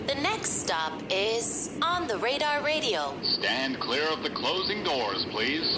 The next stop is On the Radar Radio. Stand clear of the closing doors, please.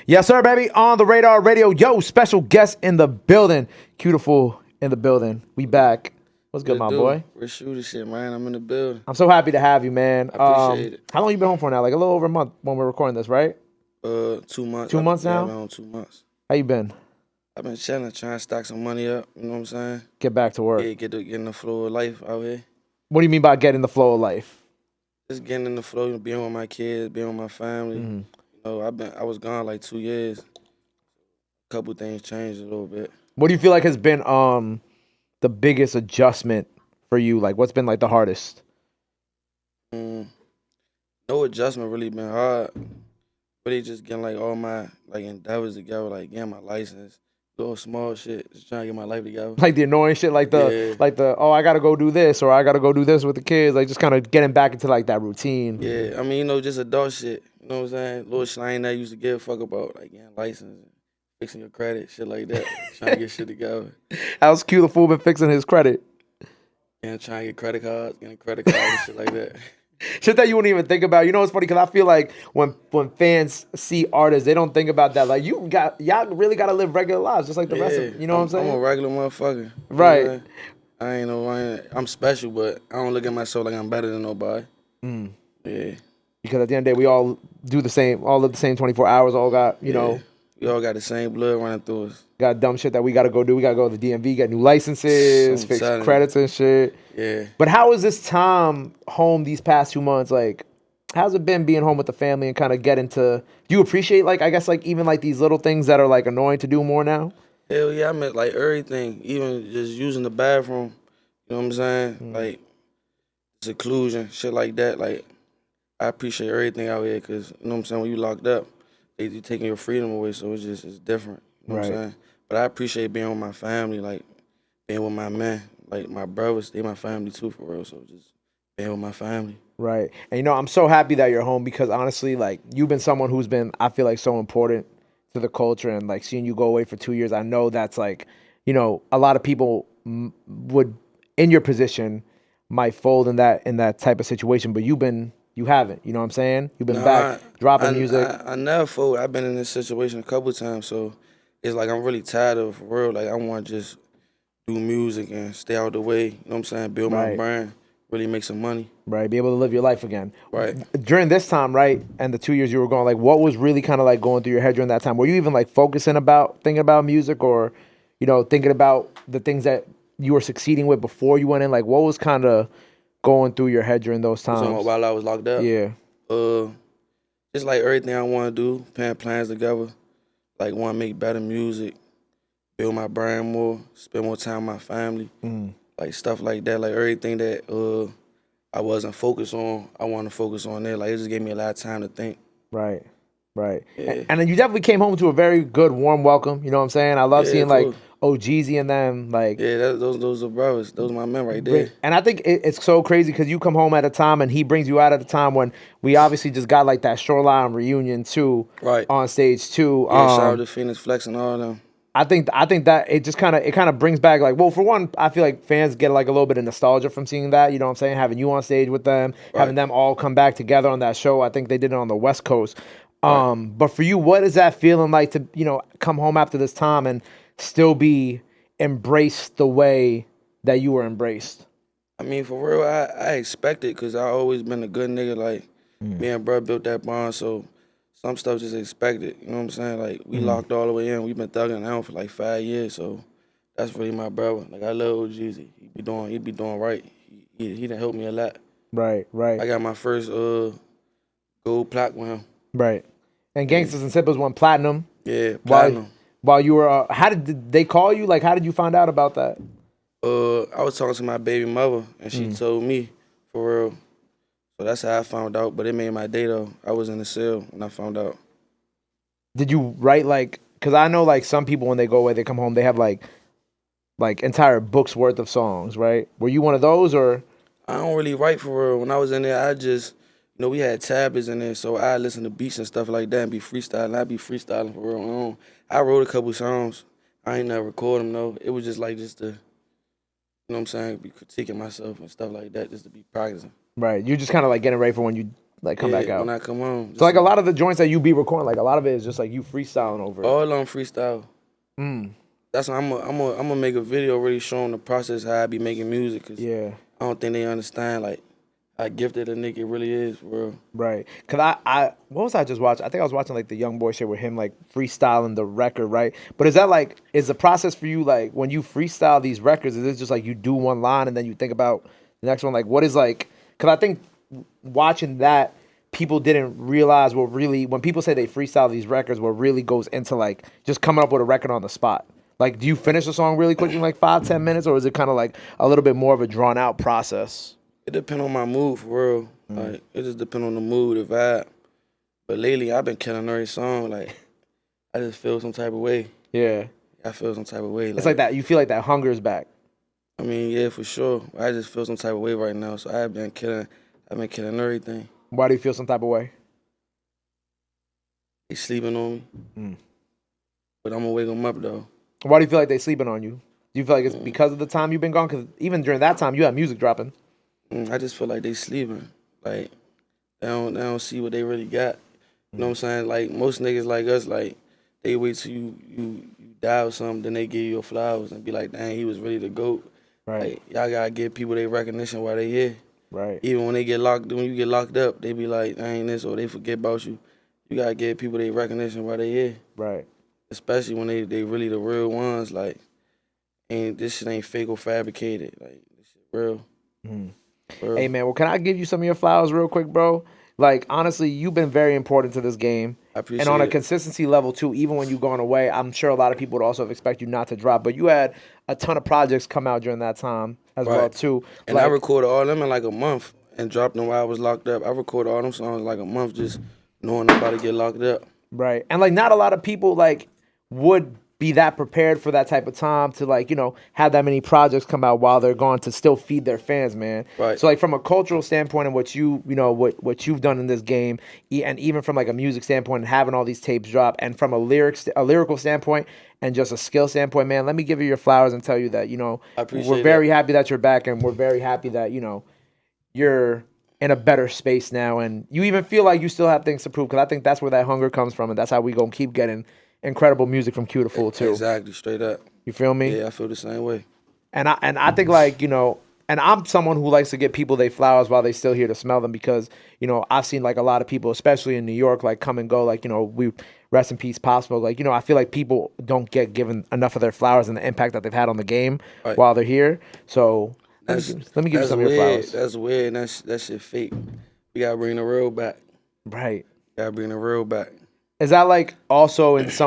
Yes, sir, baby. On the Radar Radio. Yo, special guest in the building. Beautiful in the building. We back. What's good, my boy? We're shooting shit, man. I'm in the building. I'm so happy to have you, man. I appreciate it. How long you been home for now? Like a little over a month when we're recording this, right? 2 months. 2 months now? I've been home 2 months. How you been? I've been chilling, trying to stack some money up. You know what I'm saying? Get back to work. Yeah, get in the flow of life out here. What do you mean by getting the flow of life? Just getting in the flow, being with my kids, being with my family. Mm-hmm. You know, I was gone like 2 years. A couple things changed a little bit. What do you feel like has been the biggest adjustment for you? Like, what's been like the hardest? No adjustment really been hard. Really just getting like all my like endeavors together, like getting my license, little small shit, just trying to get my life together. Like the annoying shit, like the oh, I gotta go do this, or I gotta go do this with the kids, like just kind of getting back into like that routine. Yeah, I mean, you know, just adult shit. You know what I'm saying? Little shit I ain't never used to give a fuck about, like getting license, fixing your credit, shit like that. Trying to get shit together. How's Q the fool been fixing his credit? And trying to get credit cards, getting credit cards and shit like that. Shit that you wouldn't even think about. You know what's funny? Because I feel like when fans see artists, they don't think about that. Like, y'all really got to live regular lives, just like the rest of, you know what I'm saying? I'm a regular motherfucker. Right. You know, I'm special, but I don't look at myself like I'm better than nobody. Yeah. Because at the end of the day, we all do the same, all live the same 24 hours, all got, you know. We all got the same blood running through us. Got dumb shit that we got to go do. We got to go to the DMV, get new licenses, fix credits and shit. Yeah. But how is this time home these past 2 months? Like, how's it been being home with the family and kind of getting to, do you appreciate, like, I guess, like, even, like, these little things that are, like, annoying to do more now? Hell yeah, I meant, like, everything. Even just using the bathroom, you know what I'm saying? Like, seclusion, shit like that. Like, I appreciate everything out here because, you know what I'm saying, when you locked up, they taking your freedom away, so it's different. You know what I'm saying? But I appreciate being with my family, like, being with my men. Like, my brothers, they my family too, for real, so just being with my family. Right. And, you know, I'm so happy that you're home because, honestly, like, you've been someone who's been, I feel like, so important to the culture. And, like, seeing you go away for 2 years, I know that's, like, you know, a lot of people would, in your position, might fold in that type of situation. But you haven't, you know what I'm saying? You've been back, dropping music. I never fold. I've been in this situation a couple of times, so it's like I'm really tired of it, for real. Like, I want to just do music and stay out the way, you know what I'm saying? Build my brand, really make some money. Right, be able to live your life again. Right. During this time, right, and the 2 years you were gone, like, what was really kind of like going through your head during that time? Were you even like thinking about music, or, you know, thinking about the things that you were succeeding with before you went in? Like, what was kind of going through your head during those times? So while I was locked up? Yeah. Just like everything I want to do, putting plans together, like want to make better music, build my brand more, spend more time with my family, like stuff like that. Like everything that I wasn't focused on, I want to focus on there. Like it just gave me a lot of time to think. Right. Yeah. And then you definitely came home to a very good, warm welcome. You know what I'm saying? I love seeing like OGZ and them. Like, yeah, those are brothers. Those are my men right there. And I think it's so crazy because you come home at a time and he brings you out at a time when we obviously just got like that Shoreline reunion too, right, on stage too. Yeah, shout out to Phoenix Flex and all of them. I think that it just kind of brings back, like, well, for one, I feel like fans get like a little bit of nostalgia from seeing that, you know what I'm saying? Having you on stage with them, having them all come back together on that show. I think they did it on the West Coast. But for you, what is that feeling like to, you know, come home after this time and still be embraced the way that you were embraced? I mean, for real, I expect it because I always been a good nigga. Like, me and bro built that bond, so some stuff just expected. You know what I'm saying? Like, we locked all the way in. We've been thugging down for like 5 years, so that's really my brother. Like, I love OGZ. He be doing right. He done helped me a lot. Right. I got my first gold plaque with him. Right. And Gangsters and Sippers won platinum. Yeah, platinum. While you were, how did they call you? Like, how did you find out about that? I was talking to my baby mother, and she told me, for real. So that's how I found out. But it made my day, though. I was in the cell when I found out. Did you write, like, because I know, like, some people, when they go away, they come home, they have, like entire books worth of songs, right? Were you one of those, or? I don't really write, for real. When I was in there, I just you know, we had tablets in there, so I listen to beats and stuff like that and be freestyling. I be freestyling for real. I wrote a couple songs. I ain't never record them though. It was just like just to, you know what I'm saying, be critiquing myself and stuff like that, just to be practicing. Right. You're just kind of like getting ready for when you like come back out. When I come home. So like a lot of the joints that you be recording, like a lot of it is just like you freestyling over it. All on freestyle. That's why I'm gonna make a video really showing the process how I be making music. Cause I don't think they understand like how gifted a nigga really is, bro. Right. Cause what was I just watching? I think I was watching like the Young Boy shit with him like freestyling the record, right? But is that like is the process for you like when you freestyle these records? Is it just like you do one line and then you think about the next one? Like what is like? Cause I think watching that, people didn't realize what really when people say they freestyle these records, what really goes into like just coming up with a record on the spot. Like, do you finish a song really quick in like 5-10 minutes, or is it kind of like a little bit more of a drawn out process? It depends on my mood for real. Like it just depends on the mood, the vibe. But lately I've been killing every song. Like I just feel some type of way. Yeah. I feel some type of way. It's like that. You feel like that hunger is back. I mean, yeah, for sure. I just feel some type of way right now. So I've been killing everything. Why do you feel some type of way? They sleeping on me. But I'm gonna wake them up though. Why do you feel like they sleeping on you? Do you feel like it's because of the time you've been gone? Because even during that time, you had music dropping. I just feel like they sleeping. Like they don't see what they really got. You know what I'm saying? Like most niggas like us, like they wait till you die or something, then they give you your flowers and be like, dang, he was ready to go. Right. Like, y'all gotta give people their recognition while they here. Right. Even when you get locked up, they be like, I ain't this, or they forget about you. You gotta give people their recognition while they here. Right. Especially when they really the real ones, like, and this shit ain't fake or fabricated. Like, this shit real. Real. Hey, man, well, can I give you some of your flowers real quick, bro? Like, honestly, you've been very important to this game. I appreciate it. And on a consistency level, too, even when you've gone away, I'm sure a lot of people would also expect you not to drop. But you had a ton of projects come out during that time as well, too. And I recorded all them in like a month and dropped them while I was locked up. I recorded all them songs in like a month just knowing I'm about to get locked up. Right. And, like, not a lot of people, like, would be that prepared for that type of time to, like, you know, have that many projects come out while they're gone to still feed their fans, man. Right. So, like, from a cultural standpoint and what you know, what you've done in this game, and even from, like, a music standpoint and having all these tapes drop, and from a lyrical standpoint and just a skill standpoint, man, let me give you your flowers and tell you that, you know, we're very happy that you're back, and we're very happy that, you know, you're in a better space now, and you even feel like you still have things to prove, because I think that's where that hunger comes from, and that's how we gonna keep getting incredible music from Q to Fool too. Exactly, straight up. You feel me? Yeah, I feel the same way. And I think, like, you know, and I'm someone who likes to get people their flowers while they still here to smell them, because, you know, I've seen like a lot of people, especially in New York, like come and go, like, you know, we rest in peace possible. Like, you know, I feel like people don't get given enough of their flowers and the impact that they've had on the game while they're here. So let me give you some of your flowers. That's weird. That shit fake. We gotta bring the real back. Right. Gotta bring the real back. Is that like also is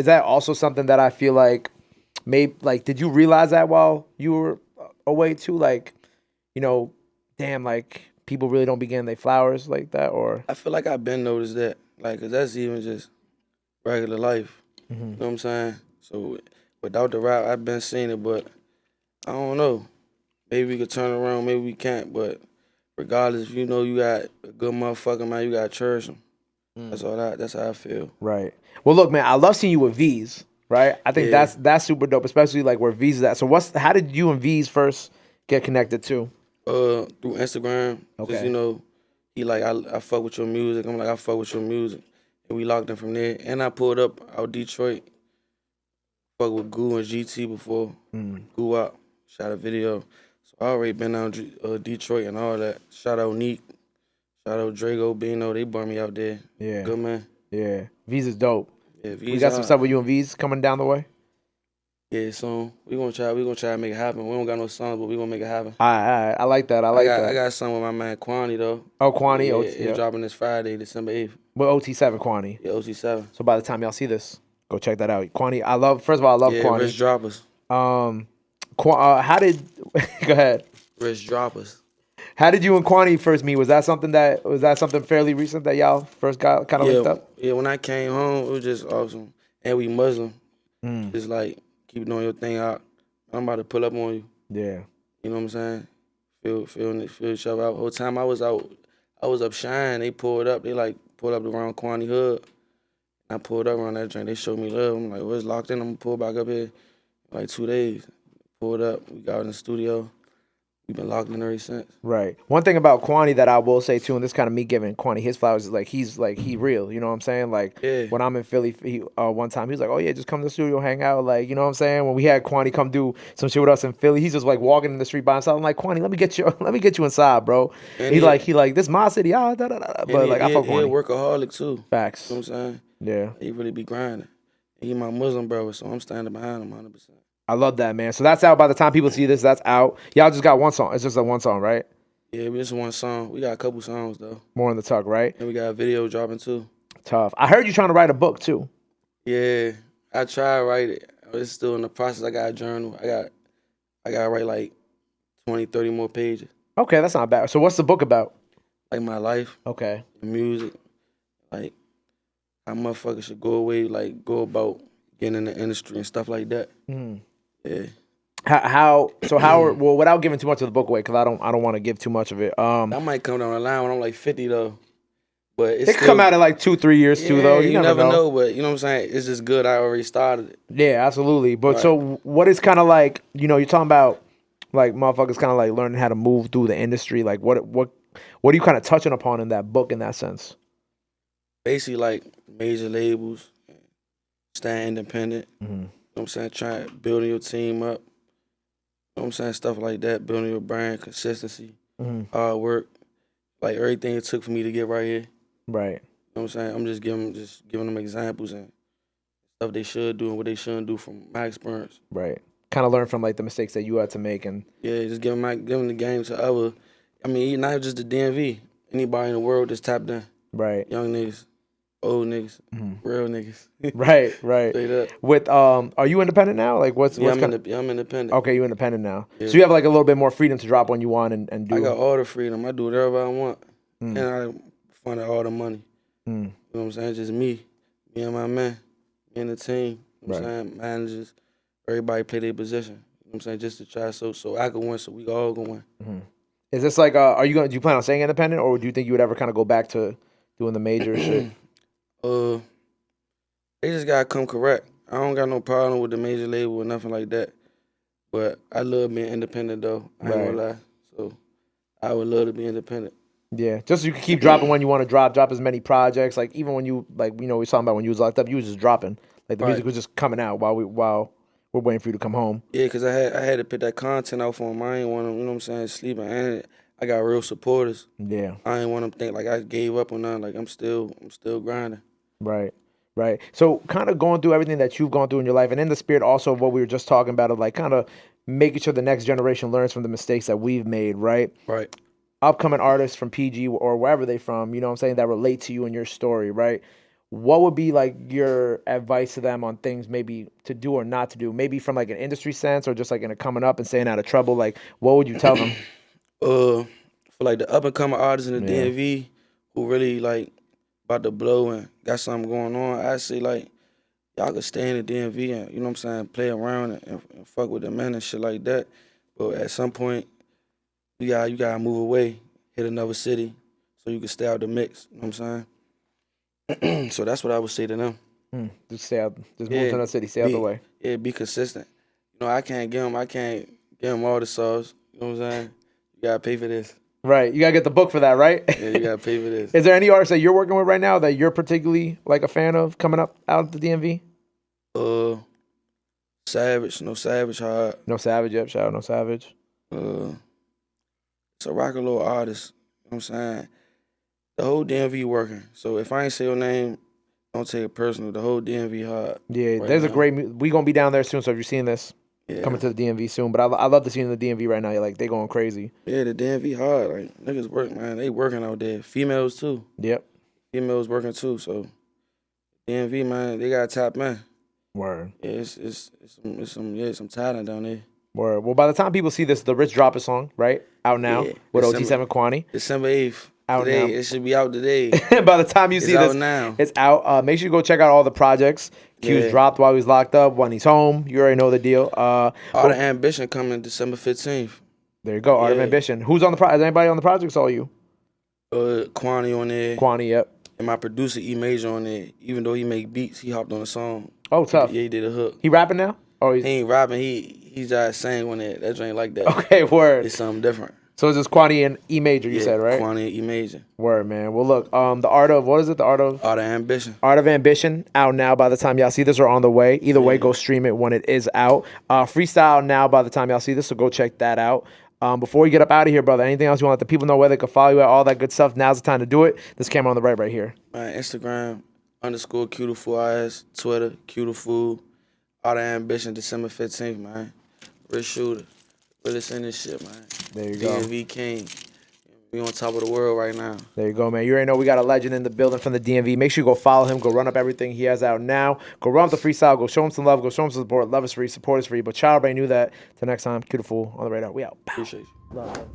that also something that I feel like maybe, like, did you realize that while you were away too? Like, you know, damn, like people really don't be getting their flowers like that, or? I feel like I've been noticed that. Like, 'cause that's even just regular life. You know what I'm saying? So without the rap, I've been seeing it, but I don't know. Maybe we could turn around, maybe we can't, but regardless, if you know you got a good motherfucker, man, you gotta cherish them. That's how I feel. Right. Well, look, man, I love seeing you with Veeze, right? I think that's super dope, especially like where Veeze is at. So how did you and Veeze first get connected too? Through Instagram. Okay. Just, you know, he like, I fuck with your music. I'm like, I fuck with your music. And we locked in from there. And I pulled up out Detroit. Fuck with Goo and GT before. Goo out. Shot a video. So I already been out Detroit and all that. Shout out Neek. Shout out Drago, Bino. They brought me out there. Yeah. Good man. Yeah. Veeze is dope. Yeah, We got some stuff with you and Veeze coming down the way. Yeah, soon. We gonna try to make it happen. We don't got no songs, but we gonna make it happen. I like that. I got a song with my man Quanny though. Oh, Quanny. Yeah, he's dropping this Friday, December 8th. With OT7 Quanny. Yeah, OT7. So by the time y'all see this, go check that out. Quanny, first of all, I love Quanny. Rich Droppers. How did go ahead. Rich Droppers. How did you and Quanny first meet? Was that something fairly recent that y'all first got kind of linked up? Yeah, when I came home, it was just awesome. And we Muslim. Just like, keep doing your thing out. I'm about to pull up on you. Yeah. You know what I'm saying? Feel each other out. The whole time I was out I was up Shine. They pulled up. They like pulled up around Quanny Hood. I pulled up around that joint. They showed me love. I'm like, well, it's locked in. I'm gonna pull back up here in like 2 days. Pulled up. We got in the studio. We've been locked in ever since. Right. One thing about Quanny that I will say too, and this kind of me giving Quanny his flowers, is like he real. You know what I'm saying? Like Yeah. when I'm in Philly, one time he was like, "Oh yeah, just come to the studio, hang out." Like you know what I'm saying? When we had Quanny come do some shit with us in Philly, he's just like walking in the street by himself. I'm like, Quanny, let me get you inside, bro. And He like this my city, da da da. But like I fuck he a Quanny. workaholic too. Facts. You know what I'm saying? Yeah. He really be grinding. He my Muslim brother, so I'm standing behind him 100%. I love that, man. So that's out by the time people see this. That's out. Y'all just got one song. It's just a one song, right? Yeah, just one song. We got a couple songs though. More in the tuck, right? And we got a video dropping too. Tough. I heard you trying to write a book too. Yeah, I tried to write it. It's still in the process. I got a journal. I got to write like 20, 30 more pages. Okay, that's not bad. So what's the book about? Like my life, Okay. music, like how motherfuckers should go away, like go about getting in the industry and stuff like that. Mm. Yeah. How well, without giving too much of the book away, because I don't want to give too much of it. That might come down the line when I'm like 50 though. But It could come out in like 2-3 years too, though. You never know. But you know what I'm saying? It's just good I already started it. Yeah, absolutely. But Right. so what is kind of like, you're talking about like motherfuckers kind of like learning how to move through the industry. Like what are you kind of touching upon in that book in that sense? Basically like major labels, staying independent. Mm-hmm. You know what I'm saying? Trying building your team up. You know what I'm saying? Stuff like that. Building your brand, consistency, Mm-hmm. hard work. Like everything it took for me to get right here. Right. You know what I'm saying? I'm just giving them examples and stuff they should do and what they shouldn't do from my experience. Right. Kind of learn from like the mistakes that you had to make and Yeah, just giving the game to other. I mean, not just the DMV. Anybody in the world that's tapped in. right. Young niggas, old niggas, real niggas. Right. Straight up. With are you independent now? Like what's Yeah, kind I'm independent. Okay, you independent now. Yeah. So you have like a little bit more freedom to drop when you want and do. I got all the freedom. I do whatever I want. And I fund all the money. You know what I'm saying? Just me and my man, me and the team. You know what I'm saying? Managers, everybody play their position. You know what I'm saying? Just to try so I can win, so we all can win. Is this like do you plan on staying independent, or do you think you would ever kind of go back to doing the major shit? They just gotta come correct. I don't got no problem with the major label or nothing like that. But I love being independent though. I ain't gonna lie. So I would love to be independent. Yeah, just so you can keep dropping when you want to drop as many projects. Like even when you we was talking about when you was locked up, you was just dropping. Like the music was just coming out while we're waiting for you to come home. Yeah, cause I had to put that content out for them. I ain't want them, you know what I'm saying, sleeping. And I got real supporters. Yeah. I ain't want them to think like I gave up on nothing. Like I'm still grinding. Right. Right. So kind of going through everything that you've gone through in your life, and in the spirit also of what we were just talking about, of like kind of making sure the next generation learns from the mistakes that we've made, right? Right. Upcoming artists from PG or wherever they from, you know what I'm saying, that relate to you and your story, right? What would be like your advice to them on things maybe to do or not to do? Maybe from like an industry sense or just like in a coming up and staying out of trouble. Like what would you tell them? For like the up and coming artists in the DMV who really like about to blow and got something going on, I say like y'all could stay in the DMV and, you know what I'm saying, play around and fuck with the men and shit like that. But at some point, you gotta move away, hit another city, so you can stay out the mix. You know what I'm saying? So that's what I would say to them. Just stay out. Just move to another city. Stay out the way. Yeah, be consistent. You know, I can't give them all the sauce. You know what I'm saying? You gotta pay for this. Right. You gotta get the book for that, right? Yeah, you gotta pay for this. Is there any artists that you're working with right now that you're particularly like a fan of coming up out of the DMV? Savage, no Savage hard. No Savage, yep. Shout out No Savage. It's a rock and roll artist. You know what I'm saying? The whole DMV working. So if I ain't say your name, don't take it personal. The whole DMV hard. Yeah, right there's now. a great. We gonna be down there soon. So if you're seeing this, coming to the DMV soon. But I love to see in the DMV right now. You're like they going crazy. Yeah, the DMV hard. Like niggas work, man. They working out there. Females too. Yep. Females working too. So DMV, man, they got top man. Word. Yeah, it's some talent down there. Word. Well, by the time people see this, the Rich Dropper song, right, out now with OT7 Quanny. December 8th. Out today. now. It should be out today. By the time you see out this, now. it's out. Make sure you go check out all the projects. Q's dropped while he's locked up. When he's home, you already know the deal. Art of Ambition coming December 15th. There you go. Art of Ambition. Who's on the project? Is anybody on the project? It's all you. Quanny on there. Quanny, yep. And my producer E Major on there. Even though he make beats, he hopped on the song. Oh, tough. Yeah, he did a hook. He rapping now? Oh, He ain't rapping. He just sang on that. That joint like that. Okay, word. It's something different. So it's just Quanny and E Major, you said, right? Quanny and E Major. Word, man. Well, look, the Art of, what is it? The Art of? Art of Ambition. Art of Ambition, out now by the time y'all see this, or on the way. Either way, go stream it when it is out. Freestyle now by the time y'all see this, so go check that out. Before we get up out of here, brother, anything else you want to let the people know where they can follow you at, all that good stuff? Now's the time to do it. This camera on the right here. My Instagram, _Q2FoolIs, Twitter, Q2Fool, Art of Ambition, December 15th, man. Rich shooter. Really send this shit, man. There you go. DMV King. We on top of the world right now. There you go, man. You already know we got a legend in the building from the DMV. Make sure you go follow him. Go run up everything he has out now. Go run up the freestyle. Go show him some love. Go show him some support. Love is free. Support is free. But child, everybody knew that. Till next time, Q2Fool on the radar. We out. Appreciate you. Love.